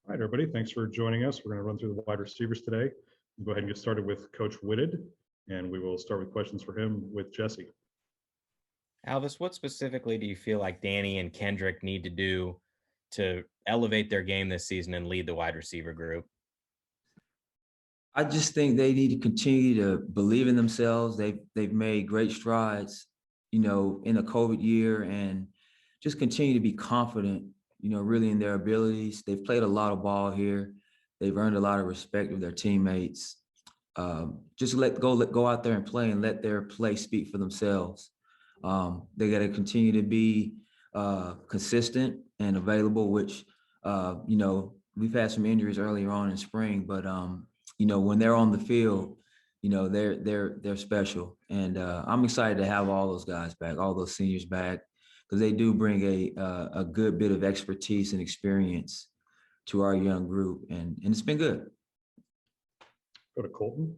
All right, everybody, thanks for joining us. We're going to run through the wide receivers today. We'll go ahead and get started with Coach Whitted, and we will start with questions for him with Jesse. Alvis, what specifically do you feel like Danny and Kendrick need to do to elevate their game this season and lead the wide receiver group? I just think they need to continue to believe in themselves. They've made great strides, in a COVID year, and just continue to be confident, really in their abilities. They've played a lot of ball here. They've earned a lot of respect of their teammates. Just go out there and play and let their play speak for themselves. They got to continue to be consistent and available, which, we've had some injuries earlier on in spring, but when they're on the field, they're special. And I'm excited to have all those guys back, all those seniors back, because they do bring a good bit of expertise and experience to our young group. And it's been good. Go to Colton.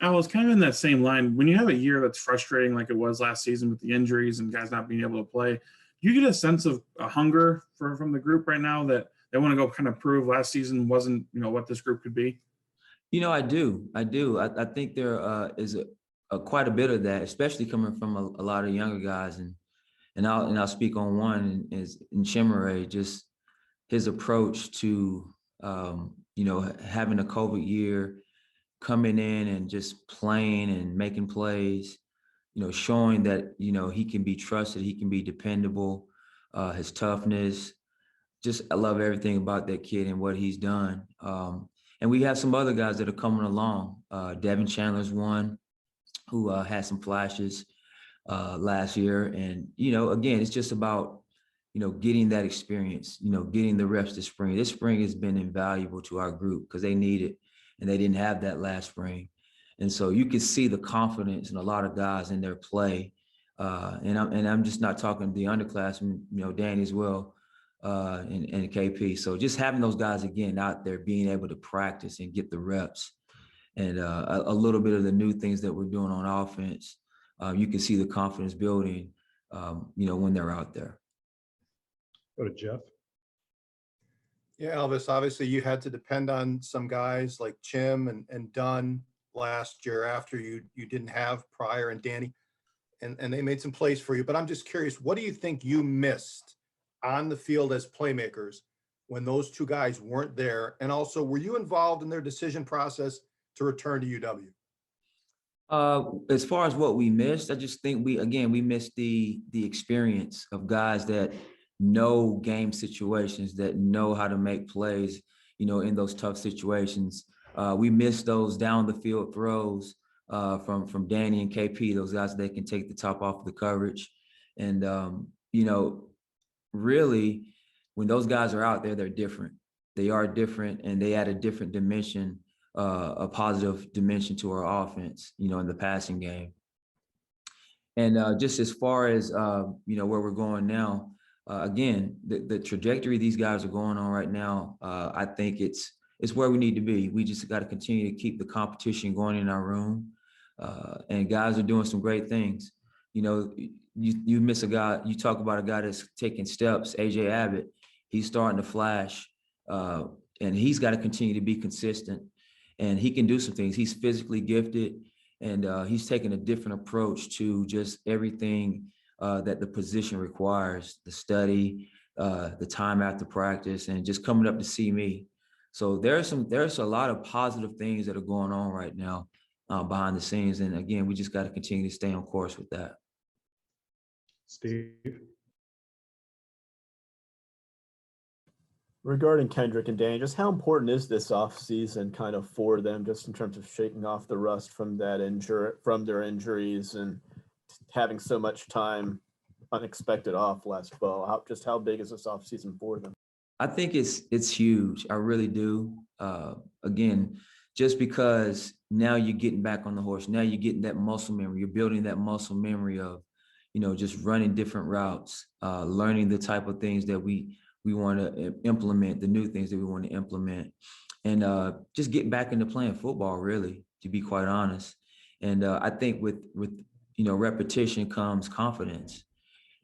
I was kind of in that same line. When you have a year that's frustrating like it was last season with the injuries and guys not being able to play, do you get a sense of a hunger from the group right now that they want to go kind of prove last season wasn't, what this group could be? I do. I think there is quite a bit of that, especially coming from a lot of younger guys. And I'll speak on one is in Chimere, just his approach to, having a COVID year, coming in and just playing and making plays, showing that, he can be trusted, he can be dependable, his toughness. Just, I love everything about that kid and what he's done. And we have some other guys that are coming along. Devin Chandler's one who had some flashes last year. And, again, it's just about, getting that experience, getting the reps this spring. This spring has been invaluable to our group because they need it, and they didn't have that last spring. And so you can see the confidence in a lot of guys in their play. And I'm just not talking the underclassmen, Danny as well, and KP. So just having those guys again out there, being able to practice and get the reps, and a little bit of the new things that we're doing on offense, you can see the confidence building, when they're out there. Go to Jeff. Yeah, Elvis, obviously you had to depend on some guys like Chim and Dunn last year after you didn't have Pryor and Danny, and they made some plays for you. But I'm just curious, what do you think you missed on the field as playmakers when those two guys weren't there? And also, were you involved in their decision process to return to UW? As far as what we missed, I just think we missed the experience of guys that know game situations, that know how to make plays, in those tough situations. We missed those down the field throws from Danny and KP, those guys that can take the top off the coverage. And, really, when those guys are out there, they're different. They are different, and they add a different dimension, a positive dimension to our offense, in the passing game. And just as far as, where we're going now, again, the trajectory these guys are going on right now, I think it's where we need to be. We just got to continue to keep the competition going in our room. And guys are doing some great things. You miss a guy, you talk about a guy that's taking steps, AJ Abott, he's starting to flash, and he's got to continue to be consistent, and he can do some things. He's physically gifted, and he's taking a different approach to just everything that the position requires, the study, the time after practice, and just coming up to see me. So there's a lot of positive things that are going on right now behind the scenes. And again, we just got to continue to stay on course with that. Steve. Regarding Kendrick and Danny, just how important is this offseason kind of for them, just in terms of shaking off the rust from their injuries and having so much time unexpected off last fall? How big is this offseason for them? I think it's huge. I really do. Again, just because now you're getting back on the horse, now you're getting that muscle memory, you're building that muscle memory of, just running different routes, learning the type of things that we want to implement, the new things that we want to implement, and just getting back into playing football, really, to be quite honest. And I think with repetition comes confidence.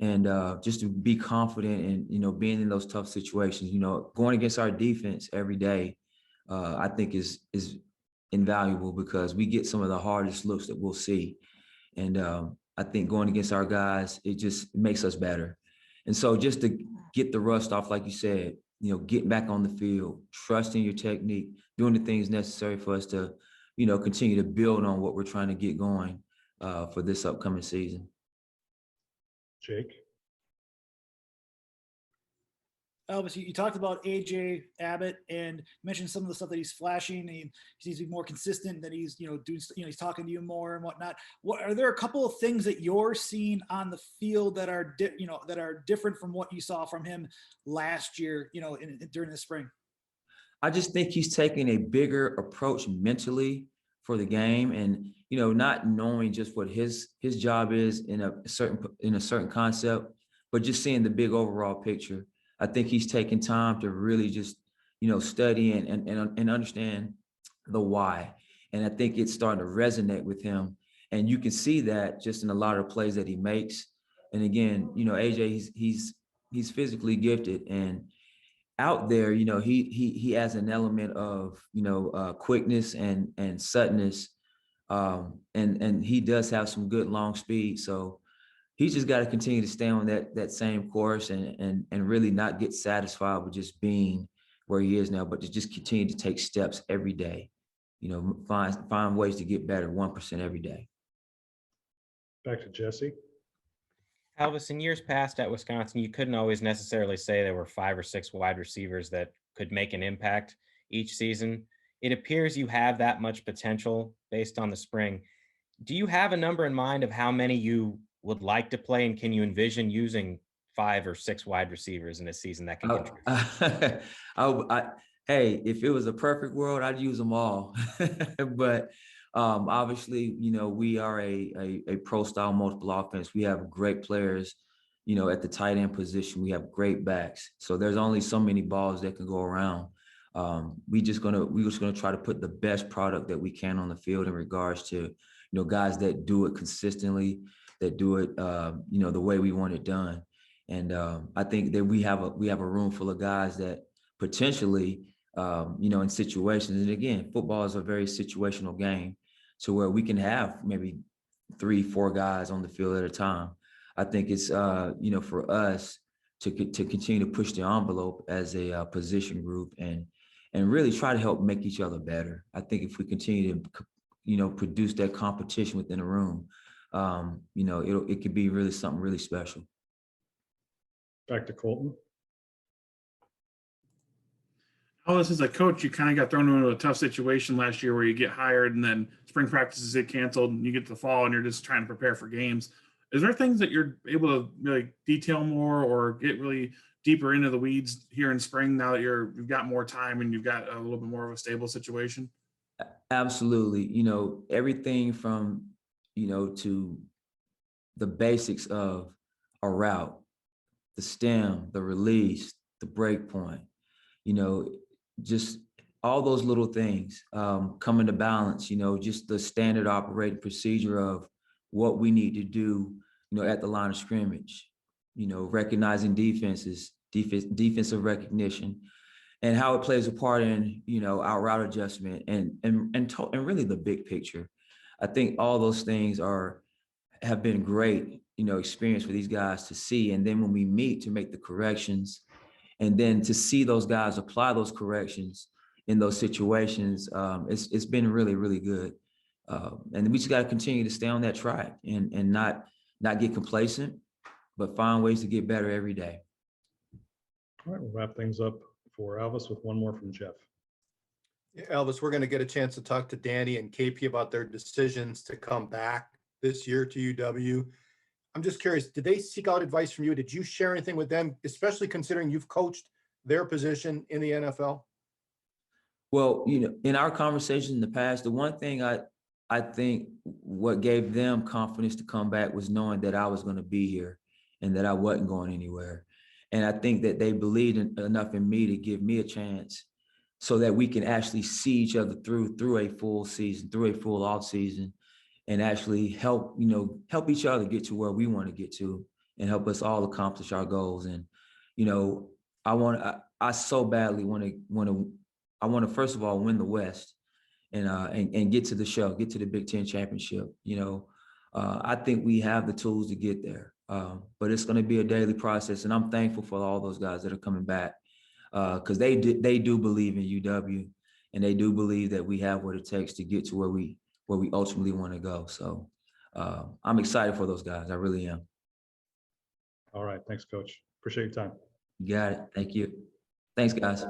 and just to be confident and, being in those tough situations, going against our defense every day, I think is invaluable because we get some of the hardest looks that we'll see. And I think going against our guys, it just makes us better. And so just to get the rust off, like you said, get back on the field, trusting your technique, doing the things necessary for us to, continue to build on what we're trying to get going for this upcoming season. Jake? Elvis, you talked about AJ Abbott and mentioned some of the stuff that he's flashing. He seems to be more consistent, that he's, doing, he's talking to you more and whatnot. What are there a couple of things that you're seeing on the field that are, that are different from what you saw from him last year, during the spring? I just think he's taking a bigger approach mentally for the game, and not knowing just what his job is in a certain concept, but just seeing the big overall picture. I think he's taking time to really just, study and understand the why. And I think it's starting to resonate with him. And you can see that just in a lot of plays that he makes. And again, AJ, he's physically gifted, and out there, he has an element of, quickness and suddenness. And he does have some good long speed. So he's just got to continue to stay on that same course and really not get satisfied with just being where he is now, but to just continue to take steps every day, find ways to get better 1% every day. Back to Jesse. Alvis, in years past at Wisconsin, you couldn't always necessarily say there were 5 or 6 wide receivers that could make an impact each season. It appears you have that much potential based on the spring. Do you have a number in mind of how many you would like to play, and can you envision using 5 or 6 wide receivers in a season that can contribute? Hey, if it was a perfect world, I'd use them all. But obviously, we are a pro style multiple offense. We have great players, at the tight end position. We have great backs. So there's only so many balls that can go around. We're just gonna try to put the best product that we can on the field in regards to, guys that do it consistently, that do it, the way we want it done. And I think that we have a room full of guys that potentially, in situations, and again, football is a very situational game, to where we can have maybe 3-4 guys on the field at a time. I think it's, for us to continue to push the envelope as a position group and really try to help make each other better. I think if we continue to, produce that competition within a room, it could be really something really special. Back to Colton. Alvis, as a coach, you kind of got thrown into a tough situation last year where you get hired and then spring practices get canceled and you get to the fall and you're just trying to prepare for games. Is there things that you're able to really detail more or get really deeper into the weeds here in spring now that you've got more time and you've got a little bit more of a stable situation? Absolutely. Everything from, to the basics of a route, the stem, the release, the break point, just all those little things come into balance, just the standard operating procedure of what we need to do, at the line of scrimmage, recognizing defensive recognition, and how it plays a part in, our route adjustment and really the big picture. I think all those things have been great, experience for these guys to see. And then when we meet to make the corrections, and then to see those guys apply those corrections in those situations, it's been really, really good. And we just got to continue to stay on that track and not get complacent, but find ways to get better every day. All right, we'll wrap things up for Alvis with one more from Jeff. Yeah, Elvis, we're going to get a chance to talk to Danny and KP about their decisions to come back this year to UW. I'm just curious, did they seek out advice from you? Did you share anything with them, especially considering you've coached their position in the NFL? Well, in our conversation in the past, the one thing I think what gave them confidence to come back was knowing that I was going to be here and that I wasn't going anywhere. And I think that they believed enough in me to give me a chance so that we can actually see each other through a full season, through a full off season, and actually help each other get to where we want to get to and help us all accomplish our goals. And, you know, I so badly want to first of all win the West and get to the show, get to the Big Ten championship. You know, I think we have the tools to get there, but it's going to be a daily process. And I'm thankful for all those guys that are coming back because they do believe in UW, and they do believe that we have what it takes to get to where we ultimately want to go. So I'm excited for those guys. I really am. All right. Thanks, Coach. Appreciate your time. You got it. Thank you. Thanks, guys.